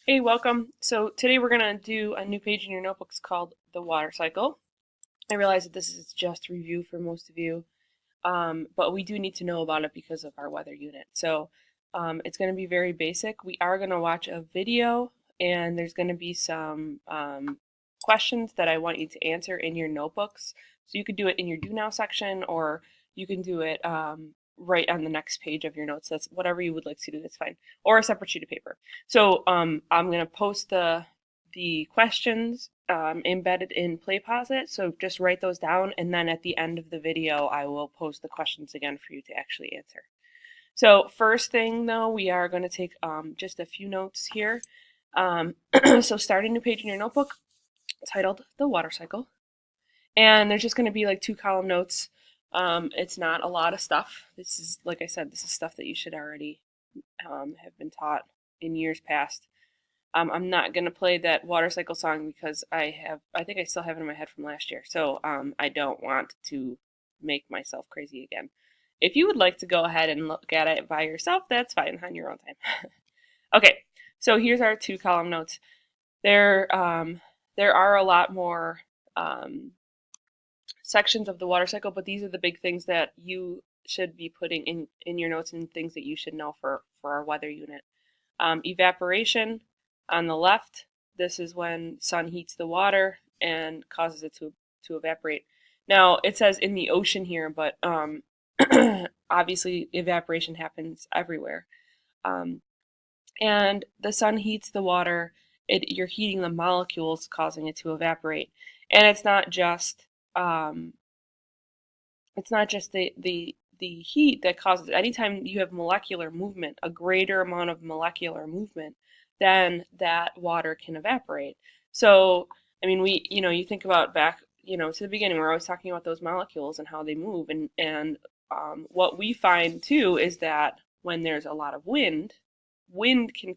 Hey, welcome. So today we're going to do a new page in your notebooks called the water cycle. I realize that this is just review for most of you, but we do need to know about it because of our weather unit. So it's going to be very basic. We are going to watch a video, and there's going to be some questions that I want you to answer in your notebooks. So you could do it in your do now section, or you can do it right on the next page of your notes. That's whatever you would like to do. That's fine, or a separate sheet of paper. So I'm going to post the questions embedded in PlayPosit. So just write those down, and then at the end of the video, I will post the questions again for you to actually answer. So first thing though, we are going to take just a few notes here. So start a new page in your notebook titled The Water Cycle. And there's just going to be like 2-column notes. It's not a lot of stuff. This is, like I said, this is stuff that you should already have been taught in years past. I'm not gonna play that water cycle song because I think I still have it in my head from last year. So I don't want to make myself crazy again. If you would like to go ahead and look at it by yourself, that's fine on your own time. Okay, so here's our 2-column notes. There are a lot more sections of the water cycle, but these are the big things that you should be putting in your notes and things that you should know for our weather unit. Evaporation on the left, this is when sun heats the water and causes it to evaporate. Now, it says in the ocean here, but obviously evaporation happens everywhere. Um, and the sun heats the water, you're heating the molecules, causing it to evaporate. And um, it's not just the heat that causes it. Anytime you have molecular movement, a greater amount of molecular movement, then that water can evaporate. So, I mean, you think about back, to the beginning, we're always talking about those molecules and how they move, and what we find too is that when there's a lot of wind can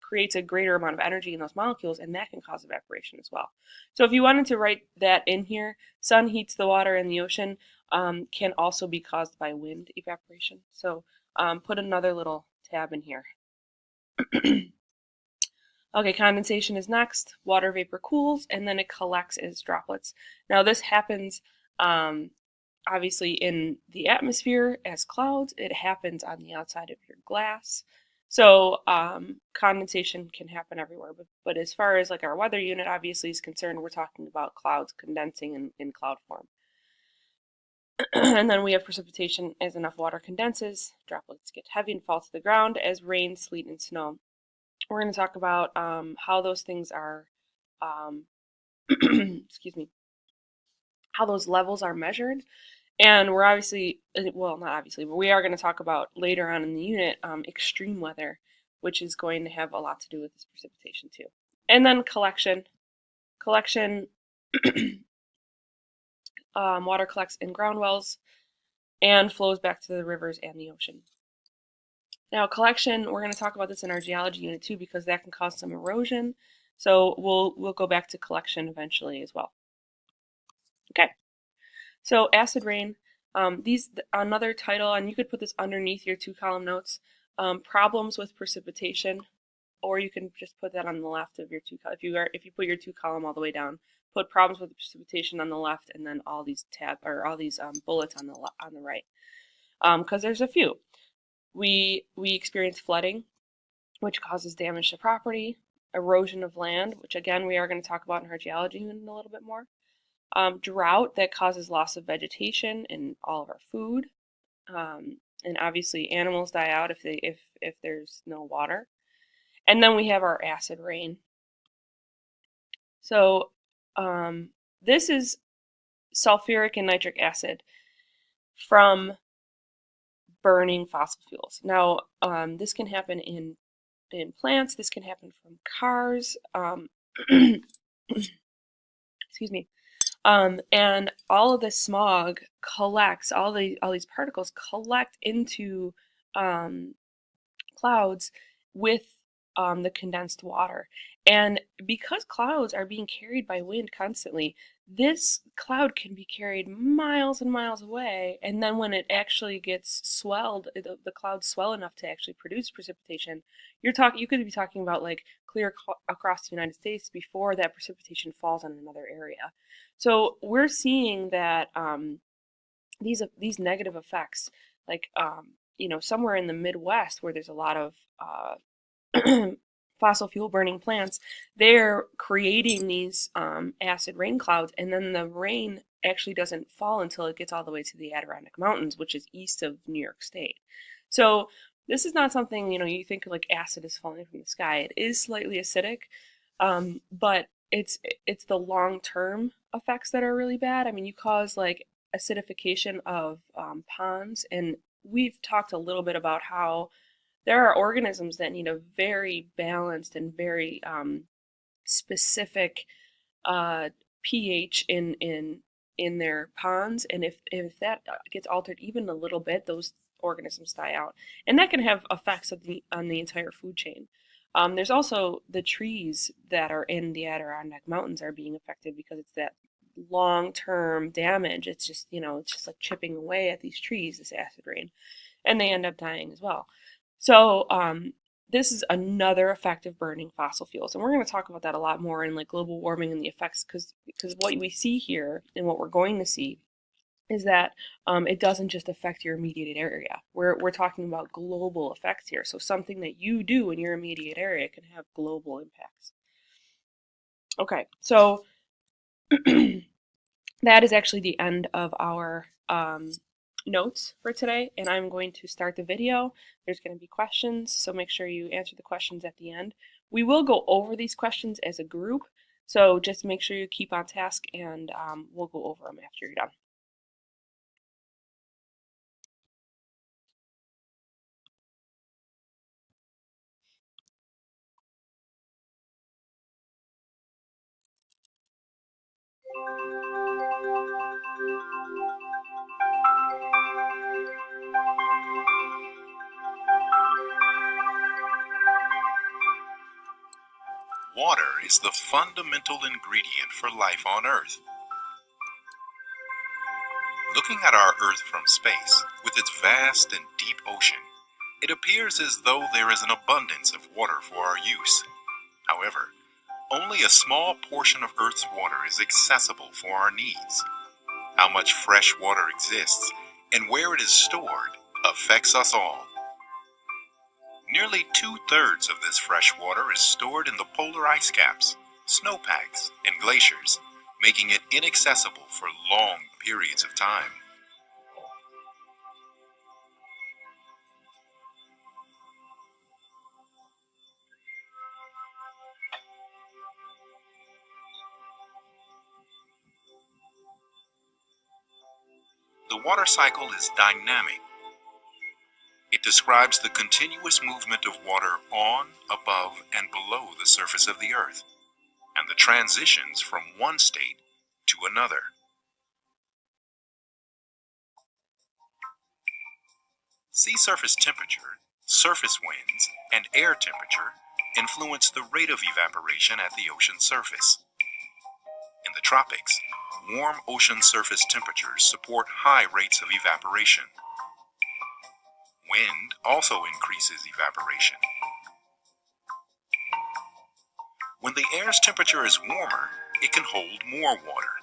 creates a greater amount of energy in those molecules, and that can cause evaporation as well. So if you wanted to write that in here, sun heats the water in the ocean, can also be caused by wind evaporation. So put another little tab in here. Okay, condensation is next. Water vapor cools, and then it collects as droplets. Now this happens obviously in the atmosphere as clouds. It happens on the outside of your glass. So condensation can happen everywhere. But as far as like our weather unit obviously is concerned, we're talking about clouds condensing in cloud form. And then we have precipitation as enough water condenses, droplets get heavy and fall to the ground as rain, sleet, and snow. We're going to talk about how those things are, excuse me, how those levels are measured. And we're obviously, well, not obviously, but we are going to talk about later on in the unit extreme weather, which is going to have a lot to do with this precipitation too. And then collection. Collection, water collects in ground wells and flows back to the rivers and the ocean. Now, collection, we're going to talk about this in our geology unit too because that can cause some erosion. So we'll go back to collection eventually as well. Okay. So acid rain, these another title, and you could put this underneath your 2-column notes. Problems with precipitation, or you can just put that on the left of your if you put your 2-column all the way down, put problems with precipitation on the left, and then all these bullets on the right, because there's a few. We experience flooding, which causes damage to property, erosion of land, which again we are going to talk about in our geology unit a little bit more. Drought that causes loss of vegetation and all of our food, and obviously animals die out if there's no water. And then we have our acid rain. So this is sulfuric and nitric acid from burning fossil fuels. Now this can happen in plants. This can happen from cars. Excuse me. And all of this smog collects, all these particles collect into clouds with the condensed water. And because clouds are being carried by wind constantly, this cloud can be carried miles and miles away, and then when it actually gets swelled, the clouds swell enough to actually produce precipitation. You could be talking about like clear across the United States before that precipitation falls on another area. So we're seeing that these negative effects, like somewhere in the Midwest where there's a lot of fossil fuel burning plants, they're creating these acid rain clouds, and then the rain actually doesn't fall until it gets all the way to the Adirondack Mountains, which is east of New York State. So this is not something, you think like acid is falling from the sky. It is slightly acidic, but it's the long term effects that are really bad. I mean, you cause like acidification of ponds, and we've talked a little bit about how there are organisms that need a very balanced and very specific pH in their ponds, and if that gets altered even a little bit, those organisms die out, and that can have effects on the entire food chain. There's also the trees that are in the Adirondack Mountains are being affected because it's that long-term damage. It's just it's just like chipping away at these trees, this acid rain, and they end up dying as well. So this is another effect of burning fossil fuels, and we're going to talk about that a lot more in like global warming and the effects, because what we see here and what we're going to see is that it doesn't just affect your immediate area. We're talking about global effects here. So something that you do in your immediate area can have global impacts. Okay, so that is actually the end of our notes for today, and I'm going to start the video. There's going to be questions, so make sure you answer the questions at the end. We will go over these questions as a group, so just make sure you keep on task, and we'll go over them after you're done. Water is the fundamental ingredient for life on Earth. Looking at our Earth from space, with its vast and deep ocean, it appears as though there is an abundance of water for our use. However, only a small portion of Earth's water is accessible for our needs. How much fresh water exists and where it is stored affects us all. Nearly 2/3 of this fresh water is stored in the polar ice caps, snowpacks, and glaciers, making it inaccessible for long periods of time. The water cycle is dynamic. It describes the continuous movement of water on, above, and below the surface of the Earth, and the transitions from one state to another. Sea surface temperature, surface winds, and air temperature influence the rate of evaporation at the ocean surface. In the tropics, warm ocean surface temperatures support high rates of evaporation. Wind also increases evaporation. When the air's temperature is warmer, it can hold more water.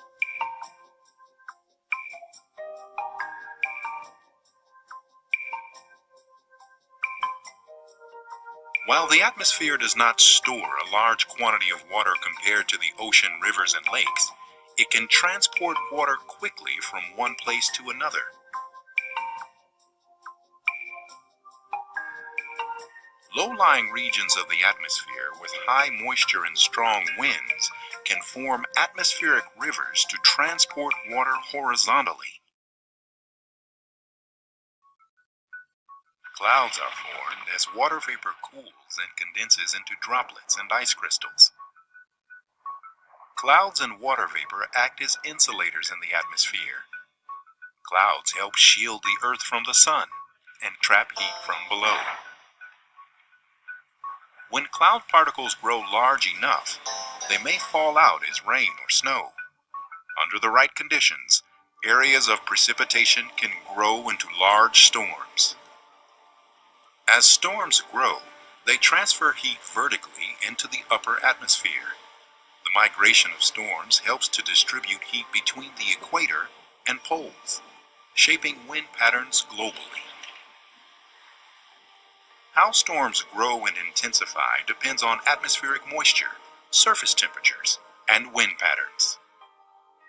While the atmosphere does not store a large quantity of water compared to the ocean, rivers, and lakes, it can transport water quickly from one place to another. Low-lying regions of the atmosphere with high moisture and strong winds can form atmospheric rivers to transport water horizontally. Clouds are formed as water vapor cools and condenses into droplets and ice crystals. Clouds and water vapor act as insulators in the atmosphere. Clouds help shield the Earth from the sun and trap heat from below. When cloud particles grow large enough, they may fall out as rain or snow. Under the right conditions, areas of precipitation can grow into large storms. As storms grow, they transfer heat vertically into the upper atmosphere. The migration of storms helps to distribute heat between the equator and poles, shaping wind patterns globally. How storms grow and intensify depends on atmospheric moisture, surface temperatures, and wind patterns.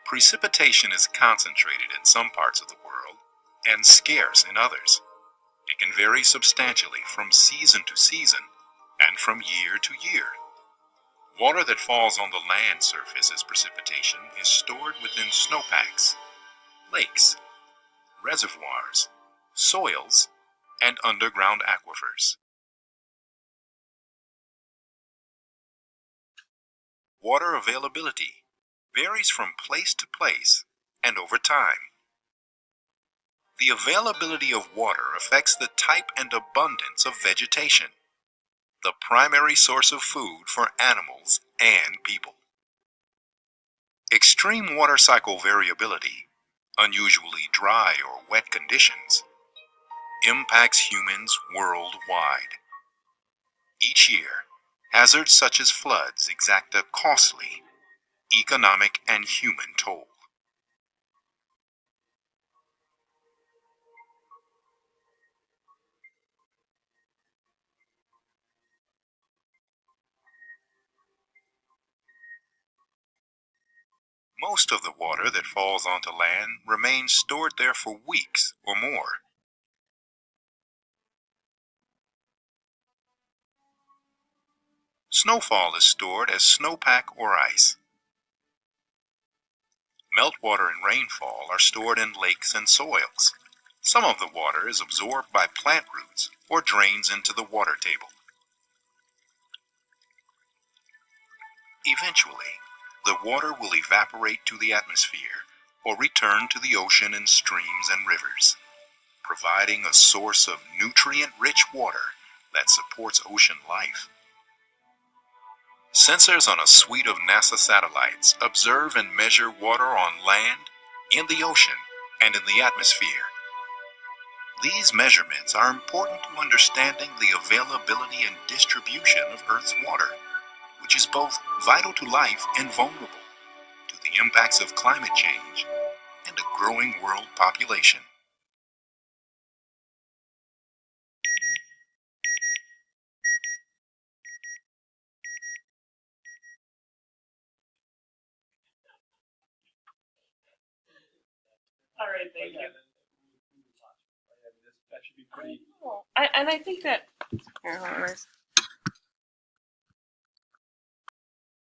Precipitation is concentrated in some parts of the world and scarce in others. It can vary substantially from season to season and from year to year. Water that falls on the land surface as precipitation is stored within snowpacks, lakes, reservoirs, soils, and underground aquifers. Water availability varies from place to place and over time. The availability of water affects the type and abundance of vegetation, the primary source of food for animals and people. Extreme water cycle variability, unusually dry or wet conditions, impacts humans worldwide. Each year, hazards such as floods exact a costly economic and human toll. Most of the water that falls onto land remains stored there for weeks or more. Snowfall is stored as snowpack or ice. Meltwater and rainfall are stored in lakes and soils. Some of the water is absorbed by plant roots or drains into the water table. Eventually, the water will evaporate to the atmosphere or return to the ocean in streams and rivers, providing a source of nutrient-rich water that supports ocean life. Sensors on a suite of NASA satellites observe and measure water on land, in the ocean, and in the atmosphere. These measurements are important to understanding the availability and distribution of Earth's water, which is both vital to life and vulnerable to the impacts of climate change and a growing world population. All right, thank you. That should be pretty. And I think that here, hold on,